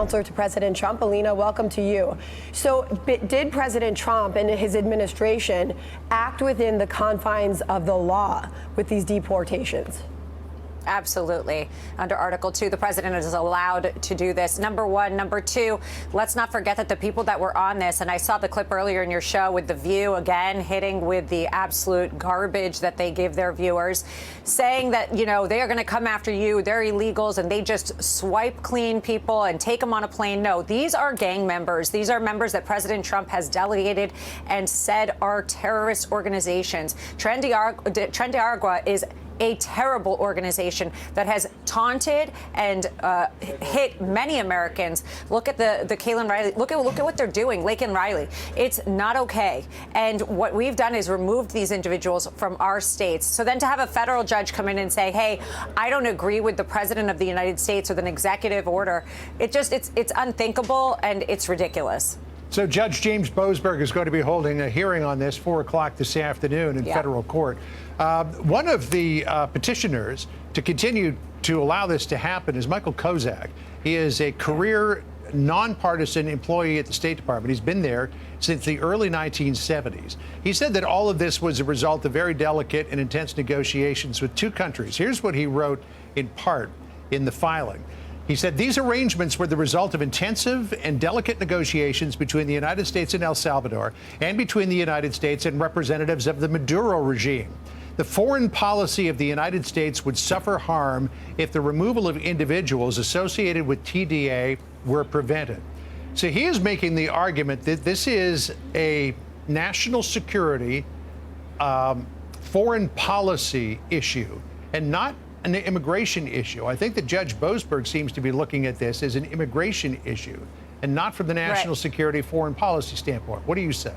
counselor to President Trump. Alina, welcome to you. So did President Trump and his administration act within the confines of the law with these deportations? Absolutely. Under Article 2, the president is allowed to do this. Number one. Number two, let's not forget that the people that were on this, and I saw the clip earlier in your show with The View, again, hitting with the absolute garbage that they give their viewers, saying that, you know, they are going to come after you, they're illegals, and they just swipe clean people and take them on a plane. No, these are gang members. These are members that President Trump has delegated and said are terrorist organizations. Tren de Aragua is a terrible organization that has taunted and hit many Americans. Look at the Kaylin Riley. Look at what they're doing, Laken Riley. It's not okay. And what we've done is removed these individuals from our states. So then to have a federal judge come in and say, hey, I don't agree with the president of the United States with an executive order, it's unthinkable and it's ridiculous. So Judge James Boasberg is going to be holding a hearing on this 4 o'clock this afternoon in federal court. One of the petitioners to continue to allow this to happen is Michael Kozak. He is a career nonpartisan employee at the State Department. He's been there since the early 1970s. He said that all of this was a result of very delicate and intense negotiations with 2 countries. Here's what he wrote in part in the filing. He said these arrangements were the result of intensive and delicate negotiations between the United States and El Salvador and between the United States and representatives of the Maduro regime. The foreign policy of the United States would suffer harm if the removal of individuals associated with TDA were prevented. So he is making the argument that this is a national security, foreign policy issue and not an immigration issue. I think that Judge Boasberg seems to be looking at this as an immigration issue and not from the national security foreign policy standpoint. What do you say?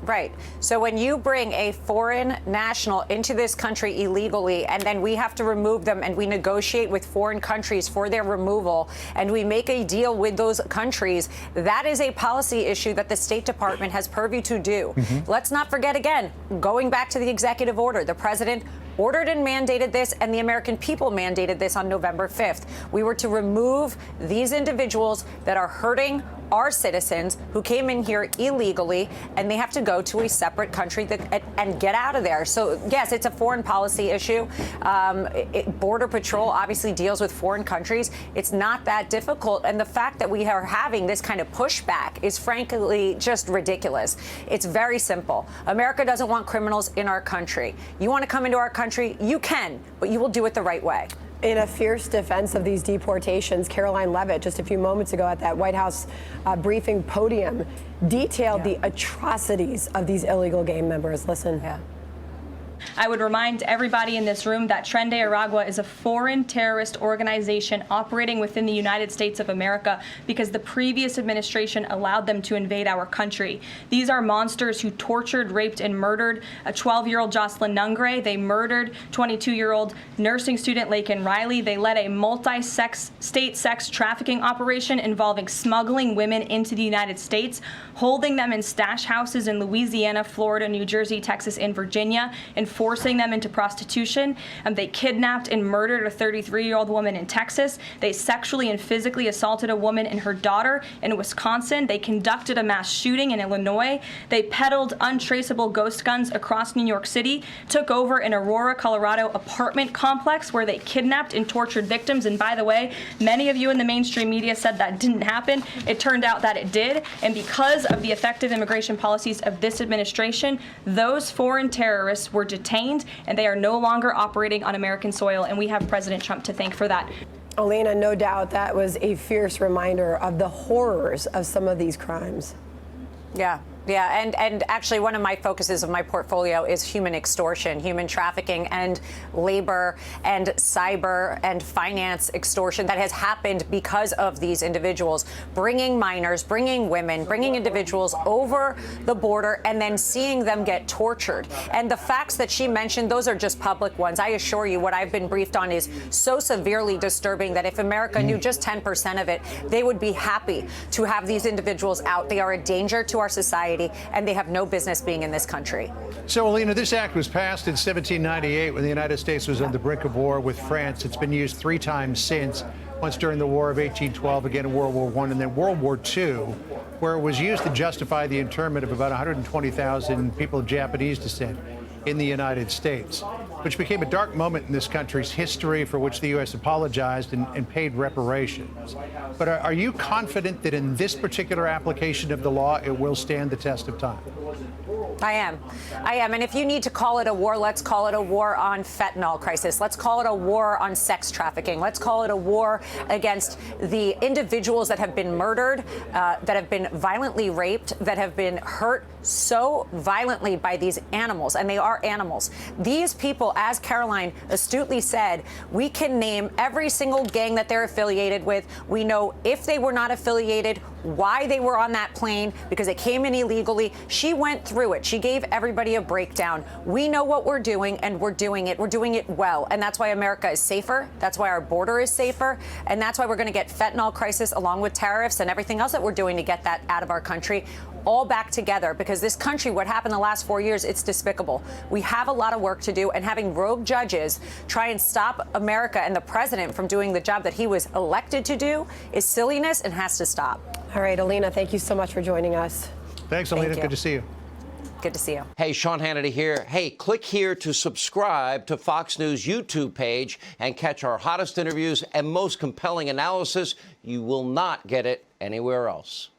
Right. So when you bring a foreign national into this country illegally, and then we have to remove them, and we negotiate with foreign countries for their removal, and we make a deal with those countries, that is a policy issue that the State Department has purview to do. Let's not forget, again, going back to the executive order, the president ordered and mandated this, and the American people mandated this on November 5th. We were to remove these individuals that are hurting our citizens who came in here illegally, and they have to go to a separate country and get out of there. So, yes, it's a foreign policy issue. Border Patrol obviously deals with foreign countries. It's not that difficult. And the fact that we are having this kind of pushback is frankly just ridiculous. It's very simple. America doesn't want criminals in our country. You want to come into our country? You can, but you will do it the right way. In a fierce defense of these deportations, Caroline Leavitt, just a few moments ago at that White House briefing podium, detailed the atrocities of these illegal gang members. Listen. I would remind everybody in this room that Tren de Aragua is a foreign terrorist organization operating within the United States of America because the previous administration allowed them to invade our country. These are monsters who tortured, raped, and murdered a 12-year-old Jocelyn Nungre. They murdered 22-year-old nursing student Laken Riley. They led a multi-state sex trafficking operation involving smuggling women into the United States, holding them in stash houses in Louisiana, Florida, New Jersey, Texas, and Virginia, and forcing them into prostitution. They kidnapped and murdered a 33-year-old woman in Texas. They sexually and physically assaulted a woman and her daughter in Wisconsin. They conducted a mass shooting in Illinois. They peddled untraceable ghost guns across New York City, took over an Aurora, Colorado apartment complex where they kidnapped and tortured victims. And by the way, many of you in the mainstream media said that didn't happen. It turned out that it did. And because of the effective immigration policies of this administration, those foreign terrorists were detained, and they are no longer operating on American soil, and we have President Trump to thank for that. Alina, no doubt that was a fierce reminder of the horrors of some of these crimes. Yeah, and actually one of my focuses of my portfolio is human extortion, human trafficking, and labor and cyber and finance extortion that has happened because of these individuals bringing minors, bringing women, bringing individuals over the border and then seeing them get tortured. And the facts that she mentioned, those are just public ones. I assure you what I've been briefed on is so severely disturbing that if America knew just 10% of it, they would be happy to have these individuals out. They are a danger to our society, and they have no business being in this country. So, Alina, this act was passed in 1798 when the United States was on the brink of war with France. It's been used 3 times since. once during the War of 1812, again in World War I, and then World War II, where it was used to justify the internment of about 120,000 people of Japanese descent in the United States, which became a dark moment in this country's history, for which the U.S. apologized and paid reparations. But are you confident that in this particular application of the law, it will stand the test of time? I am. And if you need to call it a war, let's call it a war on fentanyl crisis. Let's call it a war on sex trafficking. Let's call it a war against the individuals that have been murdered, that have been violently raped, that have been hurt so violently by these animals, and they are animals. These people, as Caroline astutely said, we can name every single gang that they're affiliated with. We know if they were not affiliated, why they were on that plane, because they came in illegally. She went through it. She gave everybody a breakdown. We know what we're doing, and we're doing it. We're doing it well. And that's why America is safer. That's why our border is safer. And that's why we're going to get fentanyl crisis, along with tariffs and everything else that we're doing to get that out of our country, all back together. Because this country, what happened the last 4 years, it's despicable. We have a lot of work to do, and having rogue judges try and stop America and the president from doing the job that he was elected to do is silliness and has to stop. All right, Alina, thank you so much for joining us. Thanks, Alina. Good to see you. Good to see you. Hey, Sean Hannity here. Hey, click here to subscribe to Fox News YouTube page and catch our hottest interviews and most compelling analysis. You will not get it anywhere else.